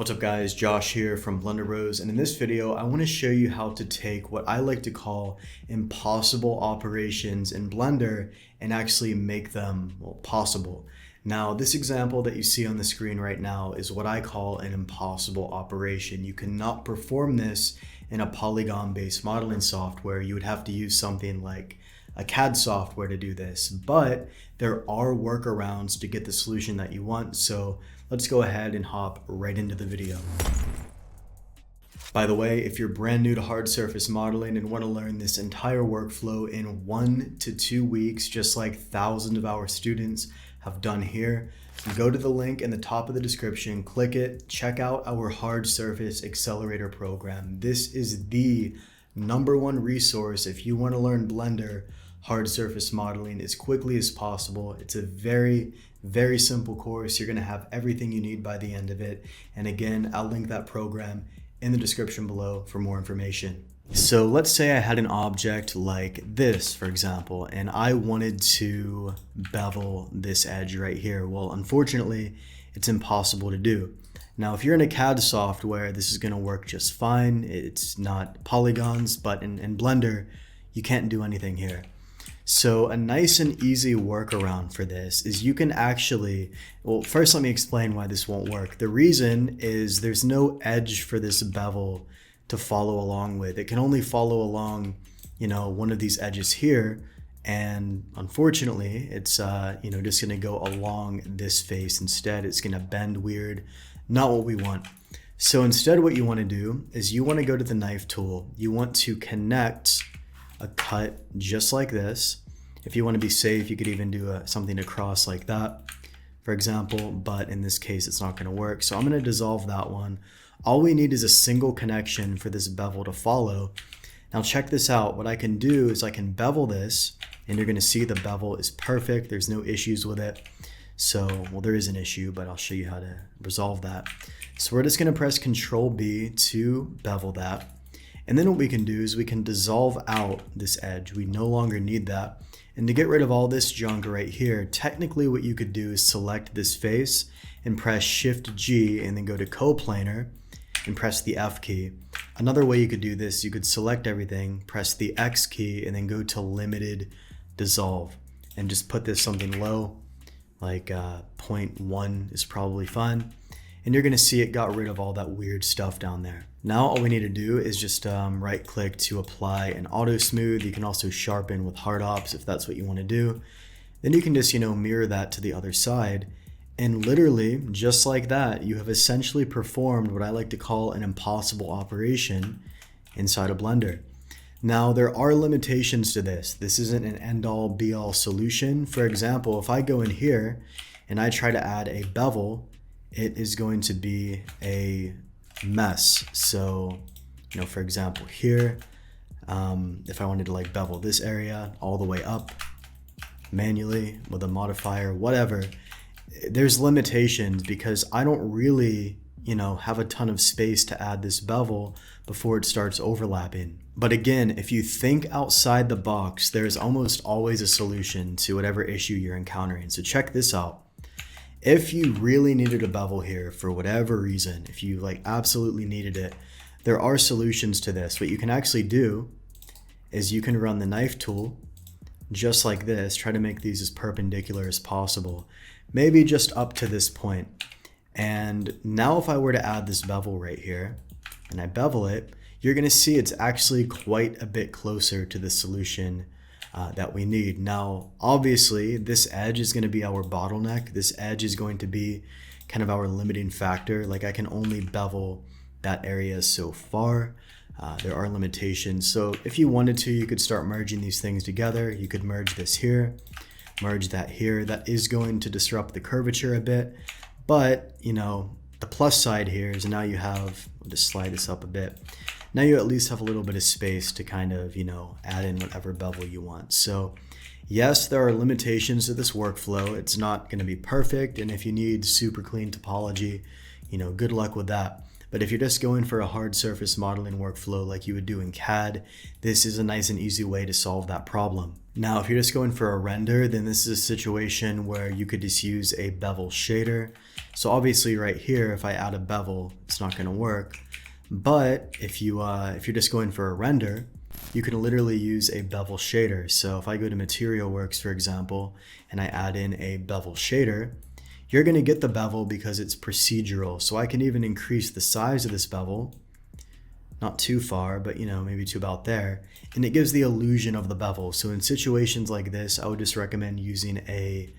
What's up guys, Josh here from Blender Bros, and in this video I want to show you how to take what I like to call impossible operations in Blender and actually make them, well, possible. Now this example that you see on the screen right now is what I call an impossible operation. You cannot perform this in a polygon-based modeling software. You would have to use something like a CAD software to do this, but there are workarounds to get the solution that you want. So let's go ahead and hop right into the video. By the way, if you're brand new to hard surface modeling and want to learn this entire workflow in 1 to 2 weeks, just like thousands of our students have done here, go to the link in the top of the description, click it, check out our hard surface accelerator program. This is the #1 resource if you want to learn Blender hard surface modeling as quickly as possible. It's a very simple course. You're going to have everything you need by the end of it. And again, I'll link that program in the description below for more information. So let's say I had an object like this, for example, and I wanted to bevel this edge right here. Well, unfortunately, it's impossible to do. Now, if you're in a CAD software, this is going to work just fine. It's not polygons, but in Blender, you can't do anything here. So a nice and easy workaround for this is you can actually, well, first let me explain why this won't work. The reason is there's no edge for this bevel to follow along with. It can only follow along, one of these edges here. And unfortunately, it's, just gonna go along this face instead. It's gonna bend weird, not what we want. So instead what you wanna do is you wanna go to the knife tool. You want to connect a cut just like this. If you want to be safe, you could even do something across like that, for example, but in this case, it's not going to work. So I'm going to dissolve that one. All we need is a single connection for this bevel to follow. Now check this out. What I can do is I can bevel this, and you're going to see the bevel is perfect. There's no issues with it. So, well, there is an issue, but I'll show you how to resolve that. So we're just going to press Control B to bevel that. And then what we can do is we can dissolve out this edge. We no longer need that. And to get rid of all this junk right here, technically what you could do is select this face and press Shift G and then go to coplanar and press the F key. Another way you could do this, you could select everything, press the X key and then go to limited dissolve and just put this something low, like 0.1 is probably fine. And you're gonna see it got rid of all that weird stuff down there. Now all we need to do is just right click to apply an auto smooth. You can also sharpen with hard ops if that's what you want to do. Then you can just, mirror that to the other side. And literally just like that, you have essentially performed what I like to call an impossible operation inside of Blender. Now there are limitations to this. This isn't an end all be all solution. For example, if I go in here and I try to add a bevel, it is going to be a mess. So, for example, here, if I wanted to bevel this area all the way up manually with a modifier, whatever, there's limitations because I don't really, have a ton of space to add this bevel before it starts overlapping. But again, if you think outside the box, there's almost always a solution to whatever issue you're encountering. So check this out. If you really needed a bevel here for whatever reason, if you absolutely needed it, there are solutions to this. What you can actually do is you can run the knife tool just like this, try to make these as perpendicular as possible, maybe just up to this point. And now if I were to add this bevel right here and I bevel it, you're gonna see it's actually quite a bit closer to the solution that we need. Now, obviously, this edge is going to be our bottleneck. This edge is going to be kind of our limiting factor. I can only bevel that area so far. There are limitations. So if you wanted to, you could start merging these things together. You could merge this here, merge that here. That is going to disrupt the curvature a bit. But, the plus side here is now you have, I'll just slide this up a bit. Now you at least have a little bit of space to kind of, add in whatever bevel you want. So yes, there are limitations to this workflow. It's not going to be perfect. And if you need super clean topology, good luck with that. But if you're just going for a hard surface modeling workflow like you would do in CAD, this is a nice and easy way to solve that problem. Now, if you're just going for a render, then this is a situation where you could just use a bevel shader. So obviously right here, if I add a bevel, it's not gonna work. But if you're just going for a render, you can literally use a bevel shader. So if I go to Material Works, for example, and I add in a bevel shader, you're gonna get the bevel because it's procedural. So I can even increase the size of this bevel, not too far, but maybe to about there. And it gives the illusion of the bevel. So in situations like this, I would just recommend using a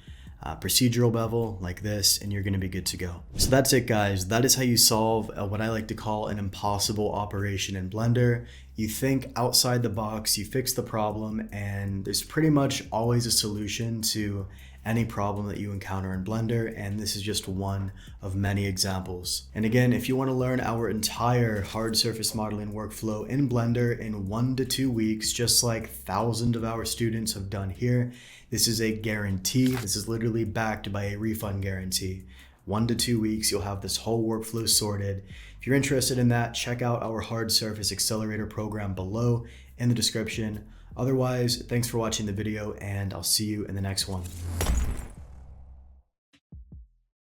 procedural bevel like this, and you're gonna be good to go. So that's it, guys. That is how you solve what I like to call an impossible operation in Blender. You think outside the box, you fix the problem, and there's pretty much always a solution to any problem that you encounter in Blender, and this is just one of many examples. And again, if you want to learn our entire hard surface modeling workflow in Blender in 1 to 2 weeks, just like thousands of our students have done here, this is a guarantee. This is literally backed by a refund guarantee. 1 to 2 weeks, you'll have this whole workflow sorted. If you're interested in that, check out our Hard Surface Accelerator program below in the description. Otherwise, thanks for watching the video, and I'll see you in the next one.